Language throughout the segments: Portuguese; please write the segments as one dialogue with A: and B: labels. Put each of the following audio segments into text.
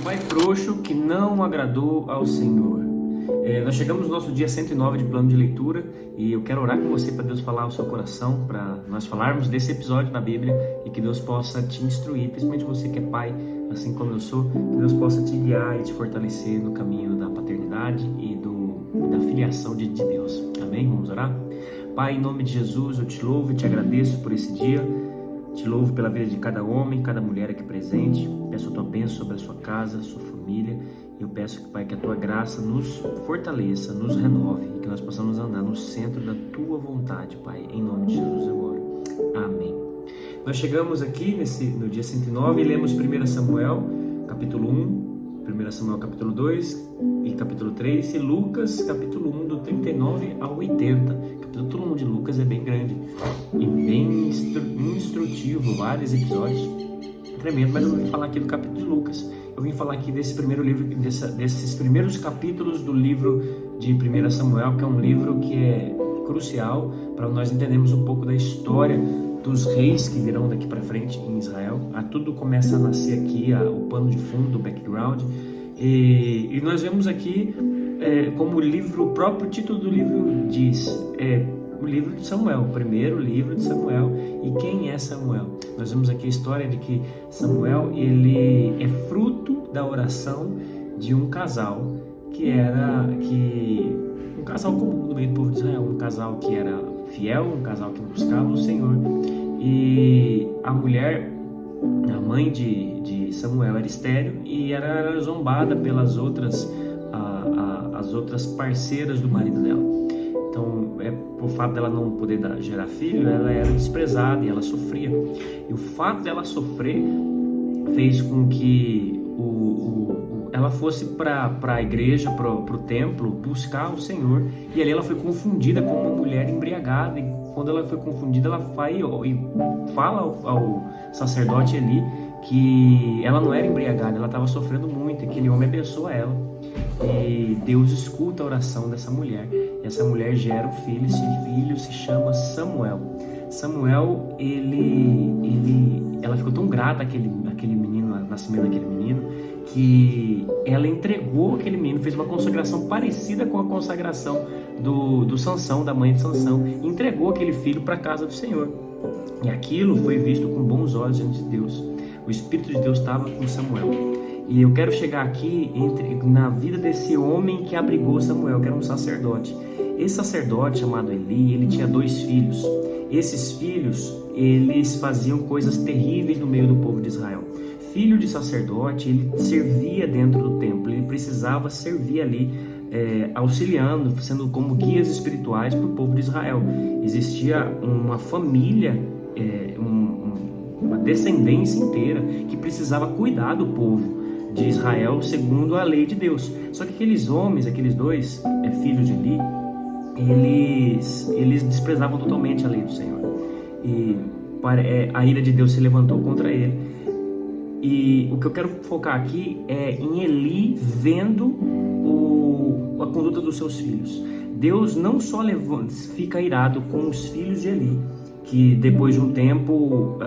A: Pai frouxo que não agradou ao Senhor. Nós chegamos no nosso dia 109 de plano de leitura e eu quero orar com você para Deus falar ao seu coração, para nós falarmos desse episódio na Bíblia e que Deus possa te instruir, principalmente você que é pai, assim como eu sou, que Deus possa te guiar e te fortalecer no caminho da paternidade e da filiação de Deus. Amém? Vamos orar? Pai, em nome de Jesus, eu te louvo e te agradeço por esse dia. Te louvo pela vida de cada homem, cada mulher aqui presente. Peço a tua bênção sobre a sua casa, a sua família. Eu peço, Pai, que a tua graça nos fortaleça, nos renove e que nós possamos andar no centro da tua vontade, Pai. Em nome de Jesus eu oro. Amém. Nós chegamos aqui no dia 109 e lemos 1 Samuel, capítulo 1, 1 Samuel, capítulo 2 e capítulo 3 e Lucas, capítulo 1, do 39 ao 80. O capítulo 1 de Lucas é bem grande e bem instrutivo, vários episódios, tremendo, mas eu não vim falar aqui do capítulo de Lucas. Eu vim falar aqui desse primeiro livro, desses primeiros capítulos do livro de 1 Samuel, que é um livro que é crucial para nós entendermos um pouco da história dos reis que virão daqui para frente em Israel. Tudo começa a nascer aqui, o pano de fundo, o background, e nós vemos aqui como o próprio título do livro diz, o livro de Samuel, o primeiro livro de Samuel. E quem é Samuel? Nós vemos aqui a história de que Samuel, ele é fruto da oração de um casal um casal comum no meio do povo de Israel, um casal que era fiel, um casal que buscava o Senhor. E a mulher, a mãe de Samuel, era estéril e era zombada pelas as outras parceiras do marido dela. Então, por fato dela não poder gerar filho, ela era desprezada e ela sofria. E o fato dela sofrer fez com que ela fosse para a igreja, para o templo, buscar o Senhor. E ali ela foi confundida com uma mulher embriagada. E quando ela foi confundida, ela vai e fala ao sacerdote Eli que ela não era embriagada, ela estava sofrendo muito, e aquele homem abençoa ela. E Deus escuta a oração dessa mulher. E essa mulher gera um filho, esse filho se chama Samuel. Samuel, ela ficou tão grata àquele menino, ao nascimento daquele menino, que ela entregou aquele menino, fez uma consagração parecida com a consagração do Sansão, da mãe de Sansão, e entregou aquele filho para a casa do Senhor. E aquilo foi visto com bons olhos diante de Deus. O Espírito de Deus estava com Samuel. E eu quero chegar aqui na vida desse homem que abrigou Samuel, que era um sacerdote. Esse sacerdote chamado Eli, ele tinha 2 filhos. Esses filhos, eles faziam coisas terríveis no meio do povo de Israel. Filho de sacerdote, ele servia dentro do templo, ele precisava servir ali, auxiliando, sendo como guias espirituais para o povo de Israel. Existia uma família, uma descendência inteira que precisava cuidar do povo de Israel segundo a lei de Deus. Só que aqueles homens, aqueles 2 filhos de Eli, eles desprezavam totalmente a lei do Senhor. E a ira de Deus se levantou contra ele. E o que eu quero focar aqui é em Eli vendo a conduta dos seus filhos. Deus não só fica irado com os filhos de Eli, que depois de um tempo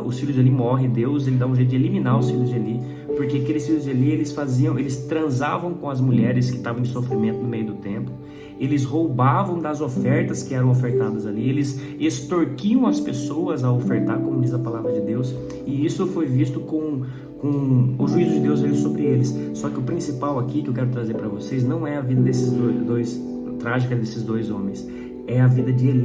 A: os filhos de Eli morrem. Deus ele dá um jeito de eliminar os filhos de Eli, porque aqueles filhos de Eli eles transavam com as mulheres que estavam em sofrimento no meio do templo, eles roubavam das ofertas que eram ofertadas ali, eles extorquiam as pessoas a ofertar, como diz a palavra de Deus, e isso foi visto com o juízo de Deus veio sobre eles. Só que o principal aqui que eu quero trazer para vocês não é a vida desses dois trágica desses 2 homens, é a vida de Eli.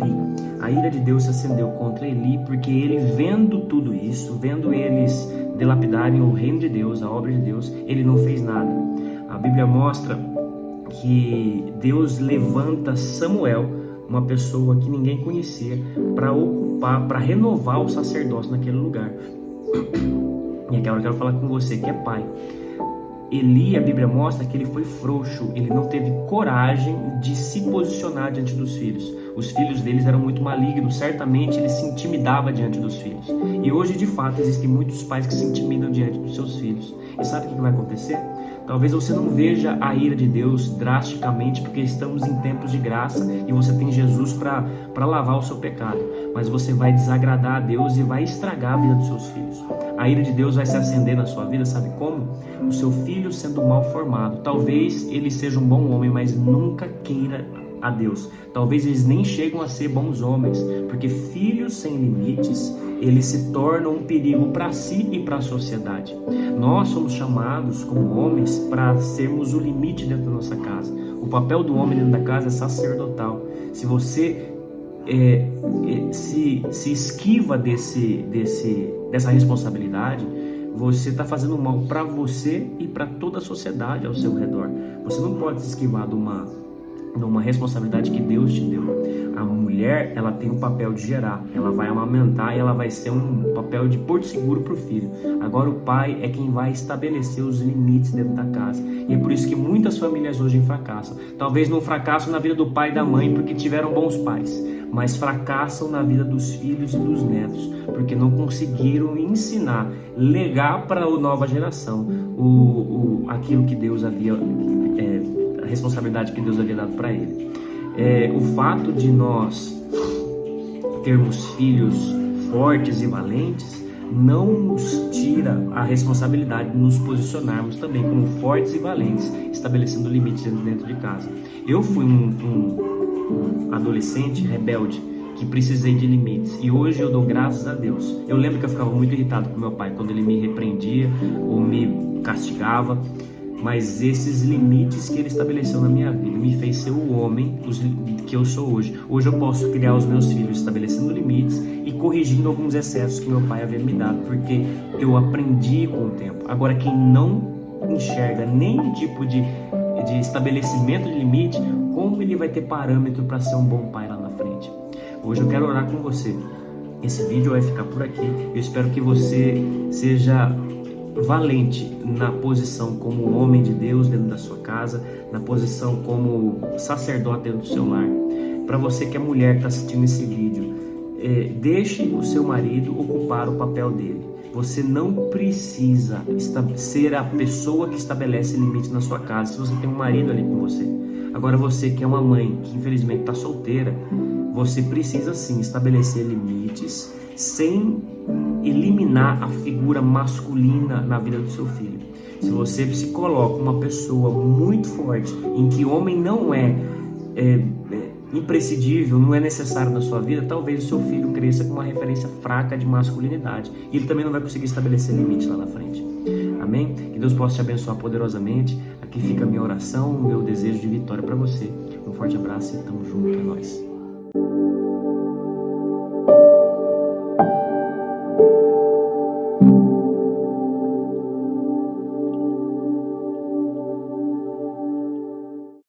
A: A ira de Deus se acendeu contra Eli, porque ele, vendo tudo isso, vendo eles dilapidarem o reino de Deus, a obra de Deus, ele não fez nada. A Bíblia mostra que Deus levanta Samuel, uma pessoa que ninguém conhecia, para renovar o sacerdócio naquele lugar. E agora eu quero falar com você que é pai. Eli, a Bíblia mostra que ele foi frouxo, ele não teve coragem de se posicionar diante dos filhos. Os filhos deles eram muito malignos, certamente ele se intimidava diante dos filhos. E hoje, de fato, existem muitos pais que se intimidam diante dos seus filhos. E sabe o que vai acontecer? Talvez você não veja a ira de Deus drasticamente, porque estamos em tempos de graça e você tem Jesus para lavar o seu pecado. Mas você vai desagradar a Deus e vai estragar a vida dos seus filhos. A ira de Deus vai se acender na sua vida, sabe como? O seu filho sendo mal formado. Talvez ele seja um bom homem, mas nunca queira a Deus. Talvez eles nem chegam a ser bons homens, porque filhos sem limites, eles se tornam um perigo para si e para a sociedade. Nós somos chamados como homens para sermos o limite dentro da nossa casa. O papel do homem dentro da casa é sacerdotal. Se você se esquiva dessa responsabilidade, você está fazendo mal para você e para toda a sociedade ao seu redor. Você não pode se esquivar de uma responsabilidade que Deus te deu. A mulher, ela tem o papel de gerar, ela vai amamentar e ela vai ser um papel de porto seguro para o filho. Agora o pai é quem vai estabelecer os limites dentro da casa, e é por isso que muitas famílias hoje fracassam. Talvez não fracassam na vida do pai e da mãe porque tiveram bons pais, mas fracassam na vida dos filhos e dos netos, porque não conseguiram ensinar, legar para a nova geração aquilo que Deus havia a responsabilidade que Deus havia dado para ele. O fato de nós termos filhos fortes e valentes não nos tira a responsabilidade de nos posicionarmos também como fortes e valentes, estabelecendo limites dentro de casa. Eu fui um adolescente rebelde que precisei de limites, e hoje eu dou graças a Deus. Eu lembro que eu ficava muito irritado com meu pai quando ele me repreendia ou me castigava, mas esses limites que ele estabeleceu na minha vida me fez ser o homem que eu sou hoje. Hoje eu posso criar os meus filhos estabelecendo limites e corrigindo alguns excessos que meu pai havia me dado, porque eu aprendi com o tempo. Agora, quem não enxerga nenhum tipo de estabelecimento de limite, como ele vai ter parâmetro para ser um bom pai lá na frente? Hoje eu quero orar com você. Esse vídeo vai ficar por aqui. Eu espero que você seja valente na posição como homem de Deus dentro da sua casa, na posição como sacerdote dentro do seu lar. Para você que é mulher que está assistindo esse vídeo, deixe o seu marido ocupar o papel dele. Você não precisa ser a pessoa que estabelece limite na sua casa se você tem um marido ali com você. Agora, você que é uma mãe que infelizmente está solteira, você precisa sim estabelecer limites sem eliminar a figura masculina na vida do seu filho. Se você se coloca uma pessoa muito forte, em que homem não é imprescindível, não é necessário na sua vida, talvez o seu filho cresça com uma referência fraca de masculinidade, e ele também não vai conseguir estabelecer limite lá na frente. Amém? Que Deus possa te abençoar poderosamente. Aqui fica a minha oração, o meu desejo de vitória para você. Um forte abraço e tamo junto, é nóis.